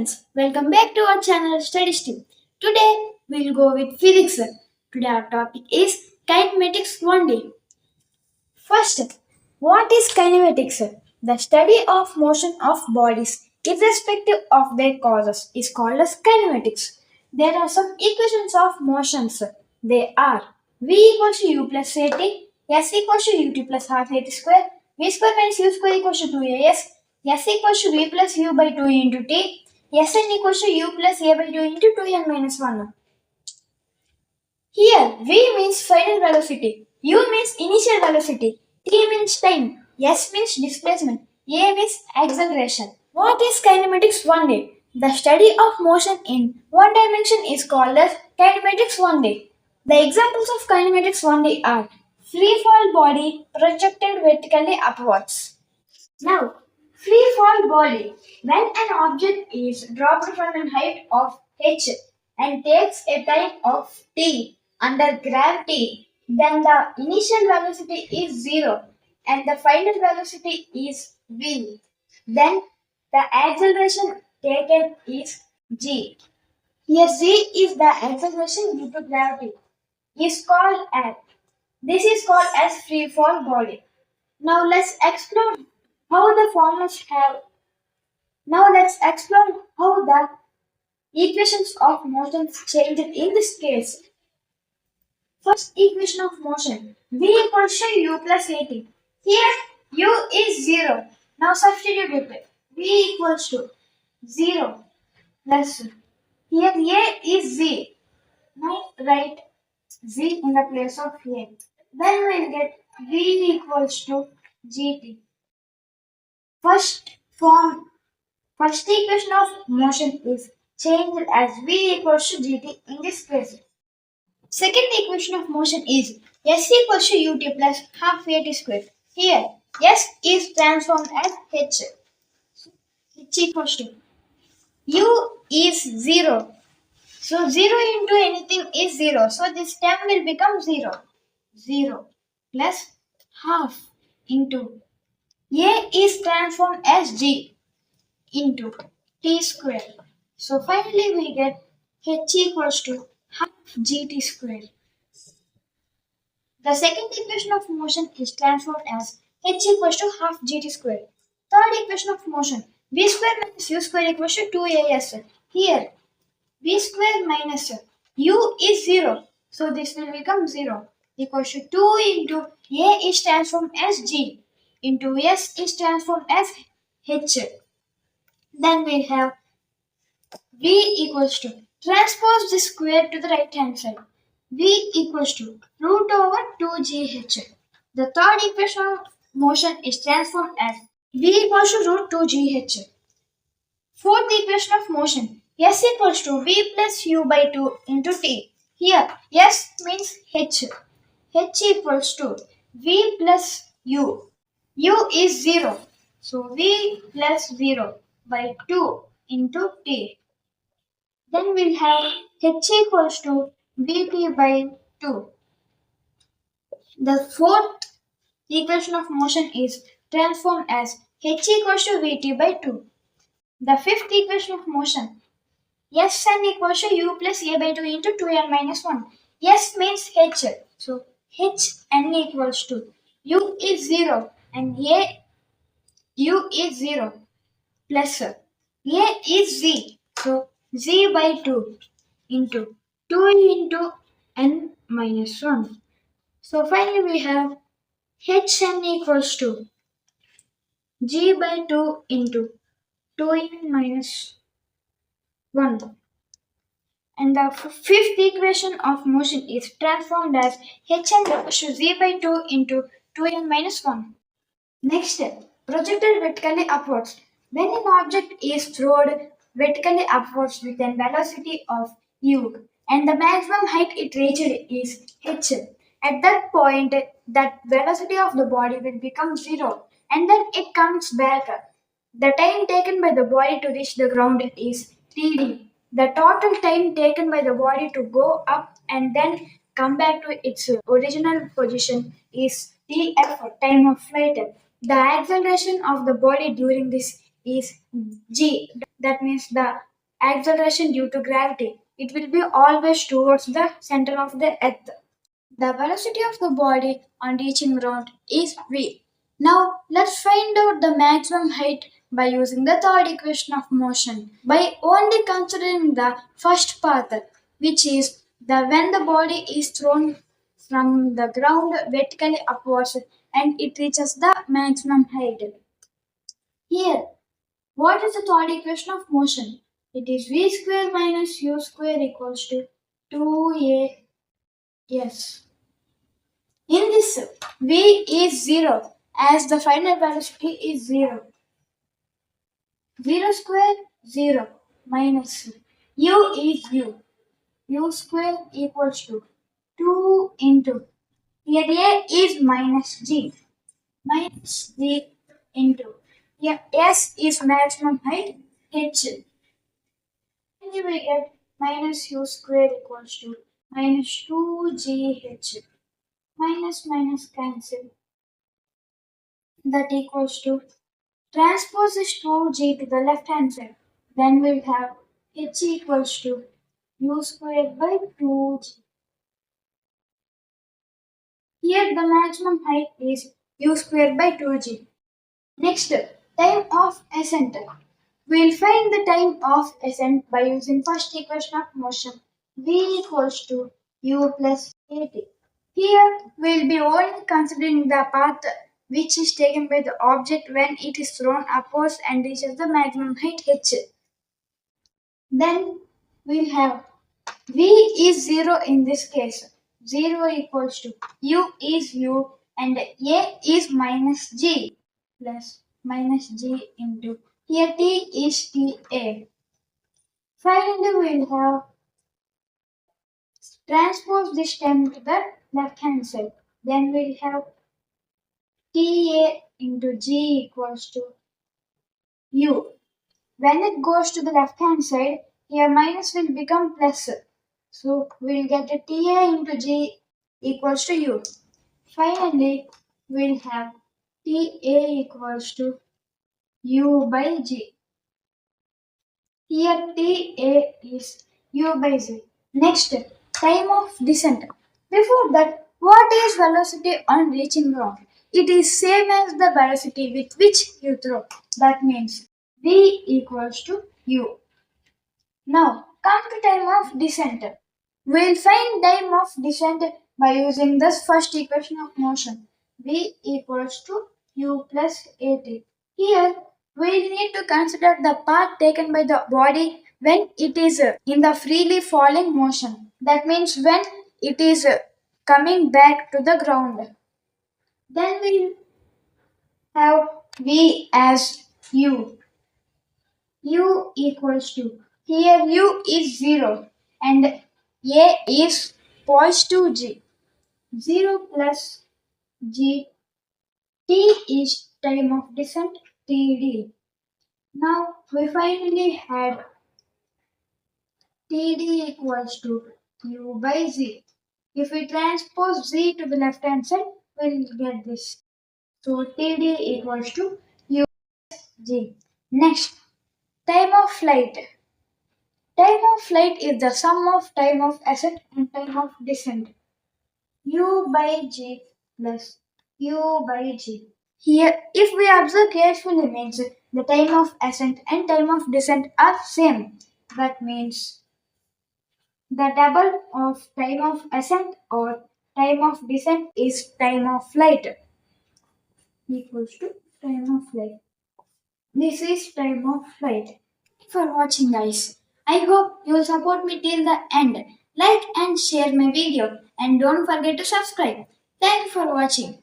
friends, welcome back to our channel Study Stream. Today we'll go with physics. Today our topic is kinematics 1D. First, what is kinematics? The study of motion of bodies irrespective of their causes is called as kinematics. There are some equations of motions. They are V equals to U plus AT, S equals to UT plus half AT square, V square minus U square equals to 2AS, S equals to V plus U by 2 into T, Sn equals to U plus A by 2 into 2n minus 1. Here, V means final velocity, U means initial velocity, T means time, S means displacement, A means acceleration. What is kinematics 1D? The study of motion in one dimension is called as kinematics 1D. The examples of kinematics 1D are free fall body projected vertically upwards. Now, free fall body. When an object is dropped from a height of h and takes a time of t under gravity, then the initial velocity is 0 and the final velocity is v. Then the acceleration taken is g. Here g is the acceleration due to gravity. Is called as This is called as free fall body. Now let's explore how the formulas have. Now let's explore how the equations of motion changed in this case. First equation of motion, V equals to U plus AT. Here U is 0. Now substitute it. V equals to 0 plus, here A is Z. Now write Z in the place of A. Then we'll get V equals to GT. First equation of motion is changed as V equals to GT in this case. Second equation of motion is S equals to UT plus half AT squared. Here, S is transformed as H. H equals to U is 0. So 0 into anything is 0. So this term will become 0. 0 plus half into A is transformed as G into T square. So finally we get H equals to half GT square. The second equation of motion is transformed as H equals to half GT square. Third equation of motion, V square minus U square equals to 2AS. Here, V square minus U is 0. So this will become 0 equals to 2 into A is transformed as G into S is transformed as H. Then we have V equals to transpose the square to the right hand side. V equals to root over 2GH. The third equation of motion is transformed as V equals to root 2GH. Fourth equation of motion, S equals to V plus U by 2 into T. Here, S means H. H equals to V plus U. U is 0. So, V plus 0 by 2 into T. Then we'll have H equals to Vt by 2. The fourth equation of motion is transformed as H equals to Vt by 2. The fifth equation of motion, Sn equals to U plus A by 2 into 2n minus 1. S means H. So Hn equals to U is 0 and U is 0 plus A is Z. So Z by 2 into 2 into n minus 1. So finally we have Hn equals to G by 2 into 2n minus 1. And the fifth equation of motion is transformed as Hn equals to Z by 2 into 2n minus 1. Next step, projected vertically upwards. When an object is thrown vertically upwards with a velocity of u and the maximum height it reached is h, at that point that velocity of the body will become 0 and then it comes back. The time taken by the body to reach the ground is td. The total time taken by the body to go up and then come back to its original position is tf, time of flight. The acceleration of the body during this is g. That means the acceleration due to gravity. It will be always towards the center of the earth. The velocity of the body on reaching ground is v. Now let's find out the maximum height by using the third equation of motion by only considering the first path, which is the when the body is thrown from the ground vertically upwards and it reaches the maximum height. Here, what is the third equation of motion? It is v square minus u square equals to 2a. Yes. In this, v is 0 as the final velocity is 0. 0 square 0 minus u is u. U square equals to 2 into. Here a is minus g. Minus g into. Here s is maximum height h. And we get minus u square equals to minus 2gh. Minus cancel. That equals to transpose this 2g to the left hand side. Then we'll have h equals to u squared by 2g. Here the maximum height is u squared by 2g. Next, time of ascent. We'll find the time of ascent by using first equation of motion v equals to u plus at. Here we'll be only considering the path which is taken by the object when it is thrown upwards and reaches the maximum height h. Then we'll have v is 0 in this case. 0 equals to u is u and a is minus g plus minus g into here t is ta. Finally we'll have transpose this term to the left hand side. Then we'll have ta into g equals to u. When it goes to the left hand side, here minus will become plus. So we'll get a ta into g equals to u. Finally, we'll have ta equals to u by g. Here ta is u by z. Next, time of descent. Before that, what is velocity on reaching ground? It is same as the velocity with which you throw. That means v equals to u. Now, come to time of descent. We'll find time of descent by using this first equation of motion. V equals to u plus at. Here, we need to consider the path taken by the body when it is in the freely falling motion. That means when it is coming back to the ground. Then we'll have v as u. U equals to, here u is 0 and a is positive g. 0 plus g. T is time of descent td. Now we finally had td equals to u by z. If we transpose z to the left hand side, we'll get this. So td equals to u g. Next, time of flight. Time of flight is the sum of time of ascent and time of descent. U by g plus u by g. Here, if we observe carefully, means the time of ascent and time of descent are same. That means the double of time of ascent or time of descent is time of flight equals to time of flight. This is time of flight. Thank you for watching, guys. I hope you will support me till the end. Like and share my video and don't forget to subscribe. Thank you for watching.